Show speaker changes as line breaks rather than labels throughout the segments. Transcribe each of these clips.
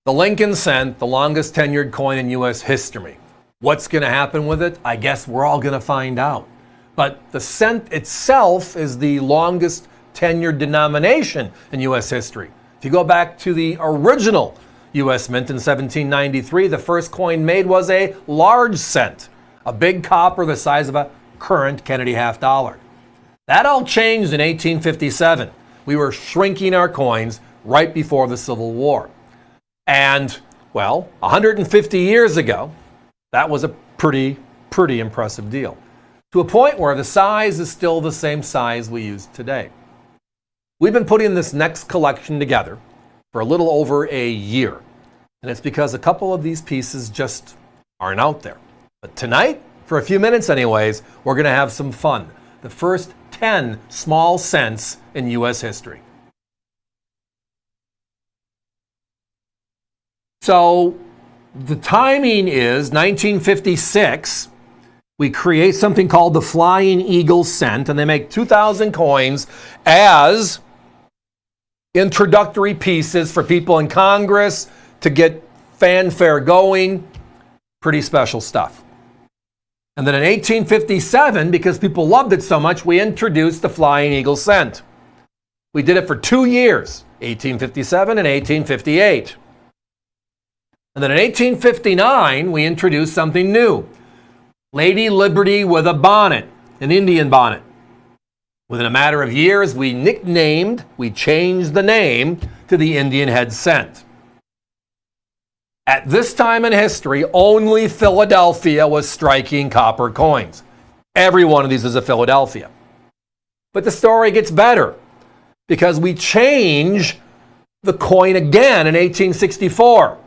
The Lincoln cent, the longest tenured coin in U.S. history. What's going to happen with it? I guess we're all going to find out. But the cent itself is the longest tenured denomination in U.S. history. If you go back to the original U.S. mint in 1793, the first coin made was a large cent, a big copper the size of a current Kennedy half dollar. That all changed in 1857. We were shrinking our coins right before the Civil War. And, well, 150 years ago, that was a pretty impressive deal. To a point where the size is still the same size we use today. We've been putting this next collection together for a little over a year. And it's because a couple of these pieces just aren't out there. But tonight, for a few minutes anyways, we're going to have some fun. The first 10 small cents in U.S. history. So the timing is 1956. We create something called the Flying Eagle cent, and they make 2,000 coins as introductory pieces for people in Congress to get fanfare going. Pretty special stuff. And then in 1857, because people loved it so much, we introduced the Flying Eagle cent. We did it for 2 years, 1857 and 1858. And then in 1859, we introduced something new. Lady Liberty with a bonnet, an Indian bonnet. Within a matter of years, we changed the name to the Indian head cent. At this time in history, only Philadelphia was striking copper coins. Every one of these is a Philadelphia. But the story gets better because we change the coin again in 1864.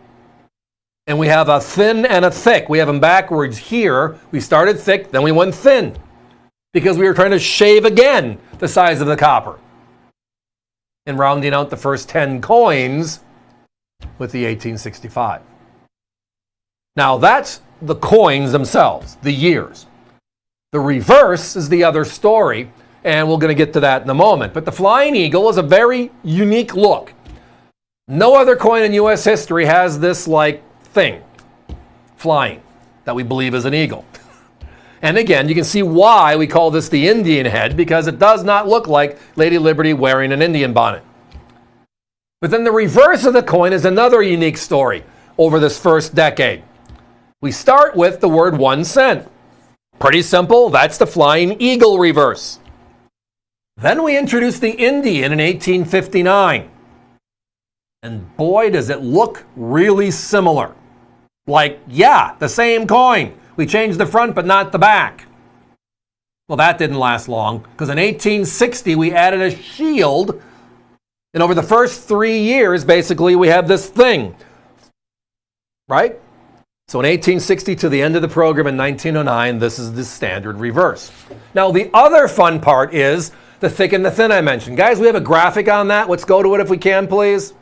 And we have a thin and a thick. We have them backwards here. We started thick, then we went thin because we were trying to shave again the size of the copper. And rounding out the first 10 coins with the 1865. Now that's the coins themselves, the years. The reverse is the other story, and we're going to get to that in a moment. But the Flying Eagle is a very unique look. No other coin in U.S. history has this thing flying that we believe is an eagle. And again, you can see why we call this the Indian head, because it does not look like Lady Liberty wearing an Indian bonnet. But then the reverse of the coin is another unique story over this first decade. We start with the word 1 cent. Pretty simple, that's the Flying Eagle reverse. Then we introduce the Indian in 1859. And boy, does it look really similar. The same coin. We changed the front, but not the back. Well, that didn't last long, because in 1860, we added a shield. And over the first 3 years, basically, we have this thing. Right? So in 1860 to the end of the program in 1909, this is the standard reverse. Now, the other fun part is the thick and the thin I mentioned. Guys, we have a graphic on that. Let's go to it if we can, please.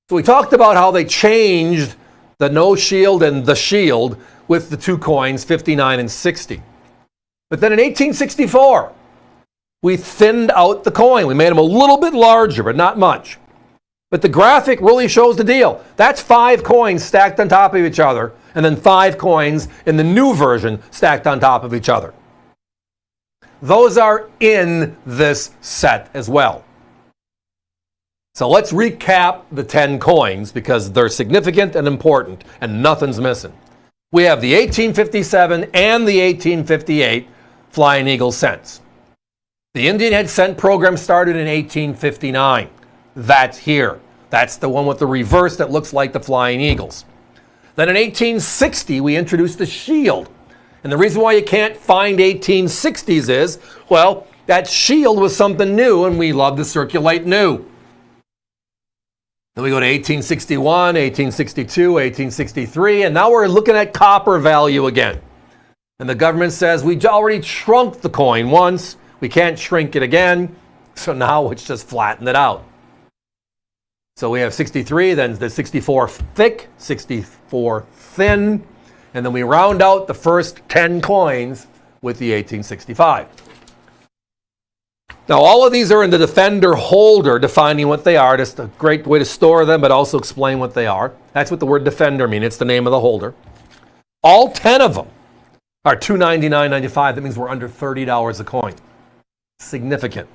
So we talked about how they changed the no shield and the shield with the two coins, 59 and 60. But then in 1864, we thinned out the coin. We made them a little bit larger, but not much. But the graphic really shows the deal. That's 5 coins stacked on top of each other, and then 5 coins in the new version stacked on top of each other. Those are in this set as well. So let's recap the 10 coins because they're significant and important and nothing's missing. We have the 1857 and the 1858 Flying Eagle cents. The Indian head cent program started in 1859. That's here. That's the one with the reverse that looks like the Flying Eagles. Then in 1860, we introduced the shield. And the reason why you can't find 1860s is, well, that shield was something new and we love to circulate new. Then we go to 1861, 1862, 1863, and now we're looking at copper value again. And the government says we already shrunk the coin once, we can't shrink it again, so now let's just flatten it out. So we have 63, then the 64 thick, 64 thin, and then we round out the first 10 coins with the 1865. Now, all of these are in the Defender holder, defining what they are. Just a great way to store them, but also explain what they are. That's what the word Defender means. It's the name of the holder. All 10 of them are $299.95. That means we're under $30 a coin. Significant.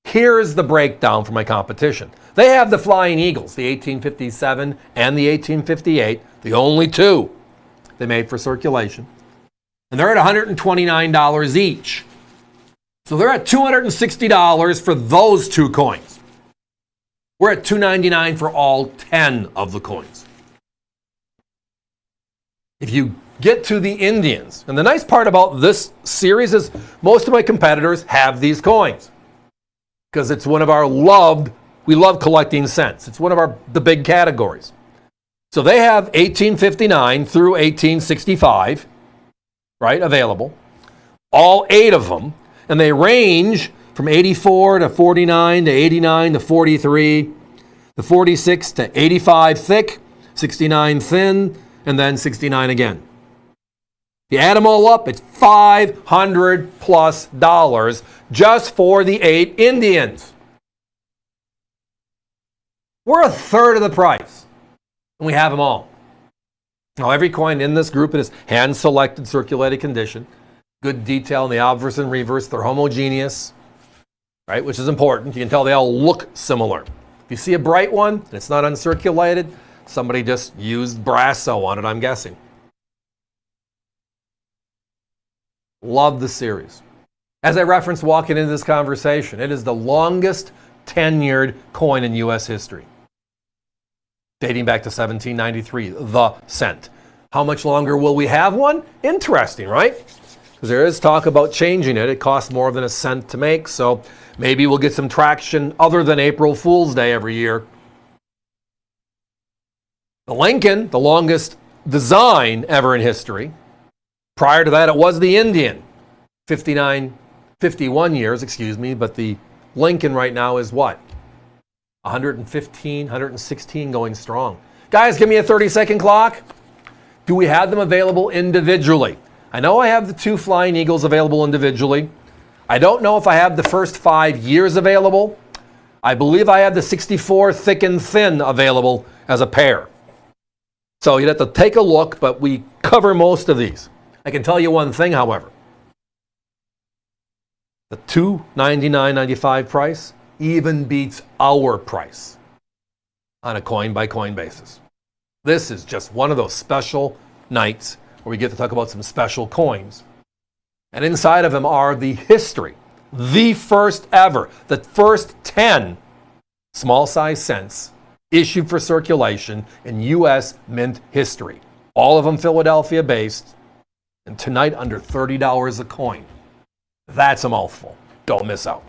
Here's the breakdown for my competition. They have the Flying Eagles, the 1857 and the 1858, the only two they made for circulation. And they're at $129 each. So they're at $260 for those two coins. We're at $299 for all 10 of the coins. If you get to the Indians, and the nice part about this series is most of my competitors have these coins because it's one of our we love collecting cents. It's one of the big categories. So they have 1859 through 1865, right, available. All 8 of them. And they range from 84 to 49 to 89 to 43, to 46 to 85 thick, 69 thin, and then 69 again. If you add them all up, it's $500+ just for the 8 Indians. We're a third of the price, and we have them all. Now, every coin in this group is hand-selected, circulated condition. Good detail in the obverse and reverse. They're homogeneous, right, which is important. You can tell they all look similar. If you see a bright one and it's not uncirculated, somebody just used Brasso on it, I'm guessing. Love the series. As I referenced walking into this conversation, it is the longest tenured coin in U.S. history, dating back to 1793, the cent. How much longer will we have one? Interesting, right? Because there is talk about changing it. It costs more than a cent to make, so maybe we'll get some traction other than April Fool's Day every year. The Lincoln, the longest design ever in history. Prior to that, it was the Indian. 51 years, but the Lincoln right now is what? 115, 116 going strong. Guys, give me a 30-second clock. Do we have them available individually? I know I have the 2 Flying Eagles available individually. I don't know if I have the first 5 years available. I believe I have the 64 thick and thin available as a pair. So you'd have to take a look, but we cover most of these. I can tell you one thing, however. The $299.95 price even beats our price on a coin-by-coin basis. This is just one of those special nights where we get to talk about some special coins. And inside of them are the history, the first ever, the first 10 small-size cents issued for circulation in U.S. mint history. All of them Philadelphia-based, and tonight under $30 a coin. That's a mouthful. Don't miss out.